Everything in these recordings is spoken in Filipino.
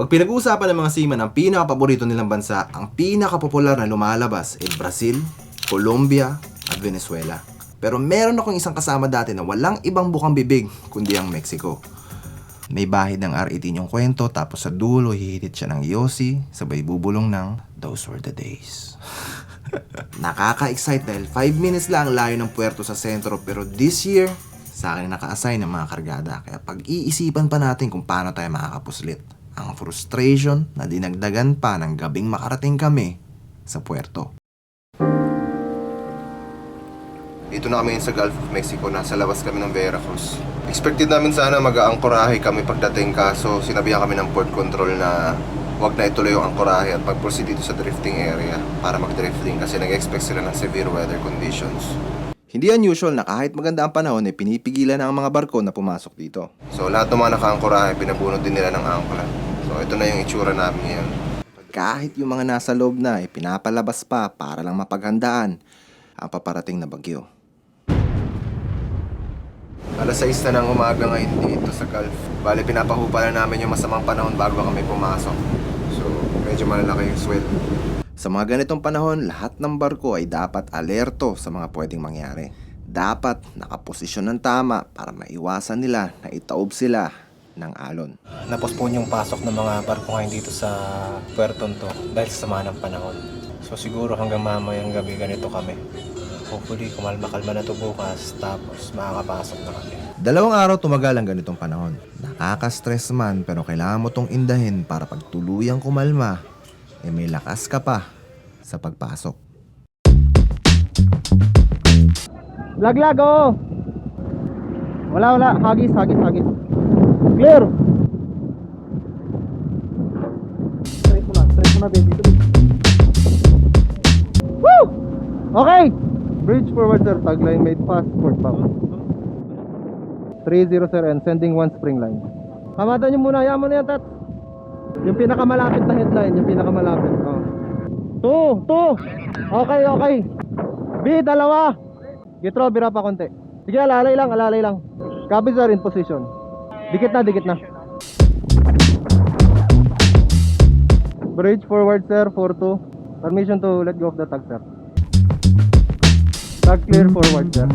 Pag pinag-uusapan ng mga seaman ang pinaka-paborito nilang bansa, ang pinaka-popular na lumalabas ay Brazil, Colombia, at Venezuela. Pero meron akong isang kasama dati na walang ibang bukang bibig kundi ang Mexico. May bahid ng R18 yung kwento, tapos sa dulo hihitit siya ng yosi, sabay bubulong ng "Those were the days." Nakaka-excite dahil 5 minutes lang ang layo ng puerto sa sentro, pero this year, sa akin naka-assign ng mga kargada. Kaya pag-iisipan pa natin kung paano tayo makakapuslit. Ang frustration na dinagdagan pa ng gabing makarating kami sa puerto. Dito na kami sa Gulf of Mexico, nasa labas kami ng Veracruz. Expected namin sana mag-aangkorahe kami pagdating, kaso sinabihan kami ng port control na wag na ituloy yung angkorahe at mag-proceed dito sa drifting area para mag-drifting kasi nag-expect sila ng severe weather conditions. Hindi unusual na kahit maganda ang panahon ay pinipigilan na ang mga barko na pumasok dito. So lahat ng mga nakaangkorahe, pinabunod din nila ng angkora. So ito na yung itsura namin ngayon. Kahit yung mga nasa loob na ay pinapalabas pa para lang mapaghandaan ang paparating na bagyo. Alas 6 na ng umaga ngayon dito sa Gulf. Bale, pinapahupa na namin yung masamang panahon bago kami pumasok. So, medyo malalaki yung swell. Sa mga ganitong panahon, lahat ng barko ay dapat alerto sa mga pwedeng mangyari. Dapat nakaposisyon ng tama para maiwasan nila na itaob sila ng alon. Napospone yung pasok ng mga barko ngayon dito sa puertong to dahil sa sama ng panahon. So siguro hanggang mamayang gabi ganito kami. Hopefully, kumalma-kalma na to bukas, tapos makakapasok na kami. 2 araw tumagal ang ganitong panahon. Nakaka-stress man, pero kailangan mo tong indahin para pag tuluyang kumalma, may lakas ka pa sa pagpasok. Laglag, oh! Wala. Hagis. Clear! Straight mo na, baby. Woo! Okay! Bridge forward, sir. Tagline made fast. Forward. 30 sir and sending 1 spring line. Hamatan nyo muna. Yaman na yan, Tat. Yung pinakamalapit na headline. Yung pinakamalapit. Oh. 2. Okay. B, 2. Gitro, bira pa konti. Sige, alalay lang. Copy, sir, in position. Dikit na. Bridge forward, sir. 4-2. Permission to let go of the tag, sir. Tag clear forward, sir.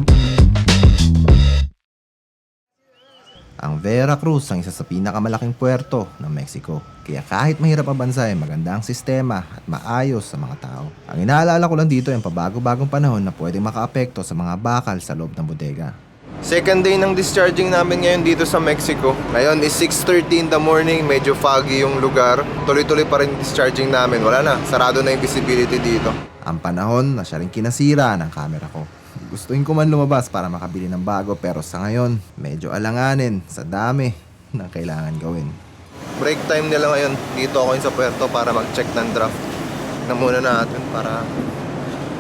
Ang Veracruz ang isa sa pinakamalaking puerto ng Mexico. Kaya kahit mahirap ang bansa ay maganda ang sistema at maayos sa mga tao. Ang inaalala ko lang dito ay ang pabago-bagong panahon na pwedeng makaapekto sa mga bakal sa loob ng bodega. Second day ng discharging namin ngayon dito sa Mexico. Ngayon is 6:30 in the morning, medyo foggy yung lugar. Tuloy-tuloy pa rin yung discharging namin. Wala na, sarado na yung visibility dito. Ang panahon na siya rin kinasira ng camera ko. Gustuin ko man lumabas para makabili ng bago, pero sa ngayon, medyo alanganin sa dami ng kailangan gawin. Break time nila ngayon. Dito ako sa puerto para mag-check ng draft na muna natin para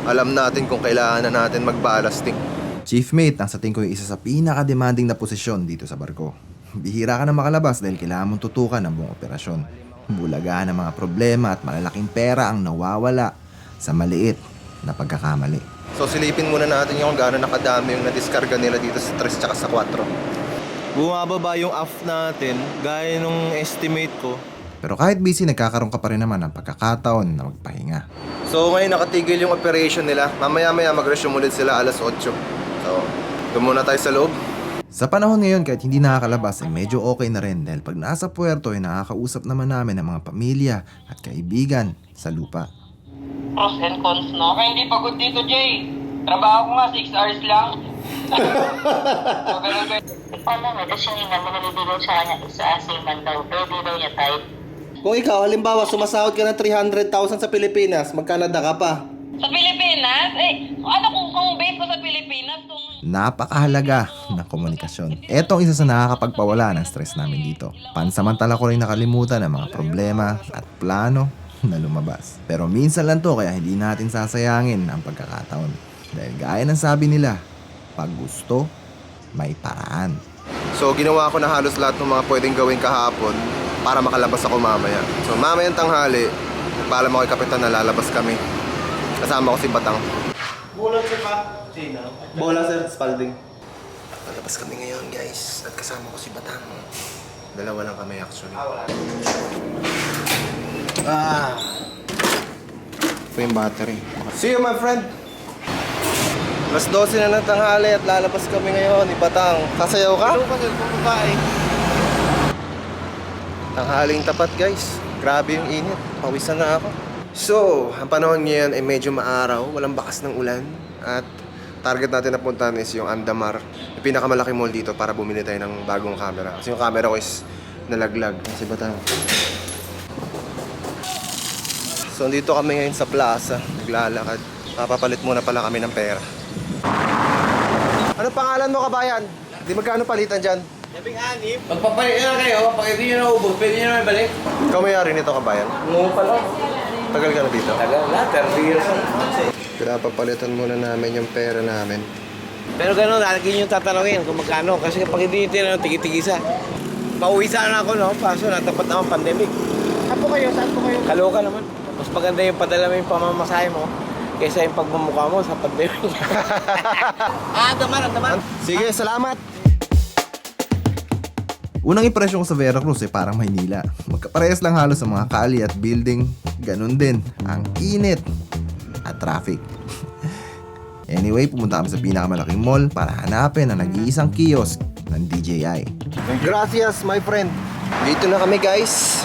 alam natin kung kailangan na natin mag-ballasting. Chief mate, ang sa tingin ko yung isa sa pinaka-demanding na posisyon dito sa barko. Bihira ka na makalabas dahil kailangan mong tutukan ang buong operasyon. Bulagahan ng mga problema at malalaking pera ang nawawala sa maliit na pagkakamali. So silipin muna natin yung gaano nakadami yung nadiskarga nila dito sa 3 tsaka sa 4. Bumababa yung AF natin, gaya nung estimate ko. Pero kahit busy, nagkakaroon ka pa rin naman ng pagkakataon na magpahinga. So ngayon nakatigil yung operation nila. Mamaya-maya mag-resume ulit sila alas 8. So doon muna tayo sa loob. Sa panahon ngayon, kahit hindi nakakalabas ay medyo okay na rin dahil pag nasa puerto ay nakakausap naman namin ang mga pamilya at kaibigan sa lupa. Pros and cons, no? Kaya hindi pagod dito, Jay. Trabaho ko nga, 6 hours lang. So, ganun ba? Paano nga, kasi yung naman nalibigay sa kanya sa seaman daw, pero di daw niya type. Kung ikaw, halimbawa, sumasahod ka ng 300,000 sa Pilipinas, mag-Canada ka pa. Sa Pilipinas? Ano kung base ko sa Pilipinas? Napakahalaga ng komunikasyon. Ito ang isa sa nakakapagpawala ng stress namin dito. Pansamantala ko rin nakalimutan ang mga problema at plano na lumabas. Pero minsan lang to, kaya hindi natin sasayangin ang pagkakataon. Dahil gaya ng sabi nila, pag gusto, may paraan. So ginawa ko na halos lahat ng mga pwedeng gawin kahapon para makalabas ako mamaya. So mamayang tanghali, paalam ako kay Kapitan na lalabas kami. Kasama ko si Batang. Bola, sir, pa? Bola, sir, Spalding. Lalabas kami ngayon, guys. At kasama ko si Batang. Dalawa lang kami actually. Ito yung battery. See you, my friend! Alas 12 na ng tanghali at lalabas kami ngayon, Ibatang. Sasayaw ka? Tanghaling tapat, guys. Grabe yung init. Pawisan na ako. So, ang panahon ngayon ay medyo maaraw, walang bakas ng ulan. At target natin na puntahan is yung Andamar, yung pinakamalaking mall dito para bumili tayo ng bagong camera. Kasi yung camera ko is nalaglag. Kasi Batang. So, dito kami ngayon sa plaza. Naglalakad. Papapalit muna pala kami ng pera. Ano pangalan mo, kabayan? Di magkano palitan dyan? Magpapalit na kayo, pag hindi nyo naubos, pwede nyo naman balik. Ikaw may-ari nito, kabayan? Oo pala. Tagal ka na dito? Tagal na, 30 years na. Pinapapalitan muna namin yung pera namin. Pero gano'n, lagi nyo tatanungin kung magkano. Kasi kapag hindi nyo tinanong, tigi-tigisa. Pauwi sana ako, no? Kaso natapat naman pandemic. Saan po kayo? Kaloka naman. Mas maganda yung padala mo yung pamamasahe mo kaysa yung pagmumukha mo sa pandemic. Daman. Sige, salamat! Unang impresyon ko sa Veracruz parang Maynila. Magkaparehas lang halos sa mga kali at building. Ganun din, ang init at traffic. Anyway, pumunta kami sa pinakamalaking mall para hanapin ang nag-iisang kiosk ng DJI. Gracias, my friend! Dito na kami, guys.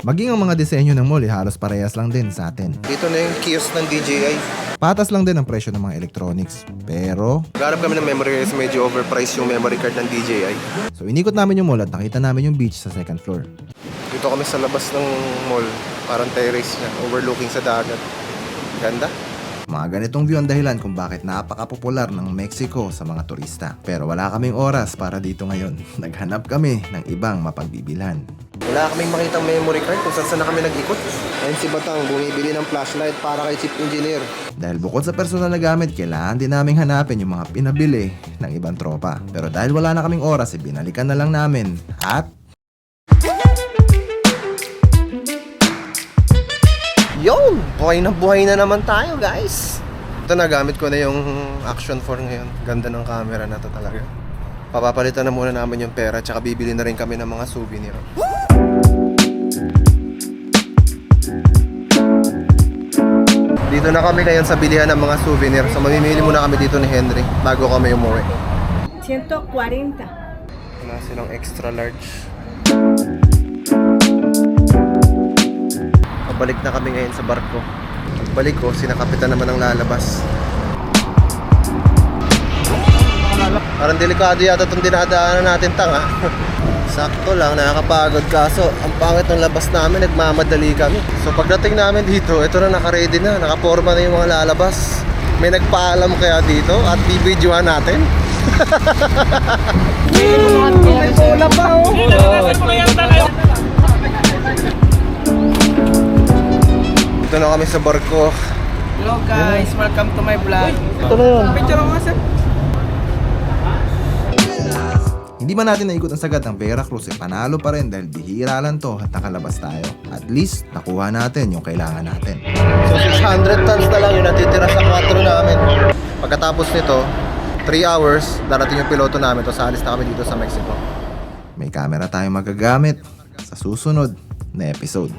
Maging ang mga disenyo ng mall halos parehas lang din sa atin. Dito na yung kiosk ng DJI. Patas lang din ang presyo ng mga electronics. Pero, Nagharap kami ng memory card, medyo overpriced yung memory card ng DJI. so inikot namin yung mall at nakita namin yung beach sa second floor. Dito kami sa labas ng mall. Parang terrace niya, overlooking sa dagat. Ganda. Mga ganitong view ang dahilan kung bakit napaka-popular ng Mexico sa mga turista. Pero wala kaming oras para dito ngayon. Naghanap kami ng ibang mapagbibilhan. Wala kaming makitang memory card kung saan na kami nag-ikot. Ayun si Batang, bumibili ng flashlight para kay chief engineer. Dahil bukod sa personal na gamit, kailangan din naming hanapin yung mga pinabili ng ibang tropa. Pero dahil wala na kaming oras, binalikan na lang namin. At Yun! Buhay na naman tayo, guys! Ito na, gamit ko na yung Action 4 ngayon. Ganda ng camera na to talaga. Papapalitan na muna namin yung pera, tsaka bibili na rin kami ng mga souvenir. Dito na kami ngayon sa bilihan ng mga souvenir. So mamimili muna kami dito ni Henry bago kami umuwi. 140. Wala silang extra large. Pabalik na kami ngayon sa barko. Pagbalik ko, sina kapitan naman ang lalabas. Parang delikado yata itong dinadaanan natin, tanga. Sakto lang, nakakapagod. Kaso, ang pangit ng labas namin, nagmamadali kami. So pagdating namin dito, ito na, naka-ready na. Nakaporma na yung mga lalabas. May nagpaalam kaya dito at bibidyohan natin. May bola pa, oh. Dito na kami sa barko. Hello guys, welcome to my vlog. Ito na yun. Picture ako sir. hindi man natin naikot ang sagat ng Veracruz, panalo pa rin dahil bihira lang to at nakalabas tayo. At least, nakuha natin yung kailangan natin. So 600 tons na lang yung natitira sa 4 namin. Pagkatapos nito, 3 hours, darating yung piloto namin. So alis na kami dito sa Mexico. May camera tayong magagamit sa susunod na episode.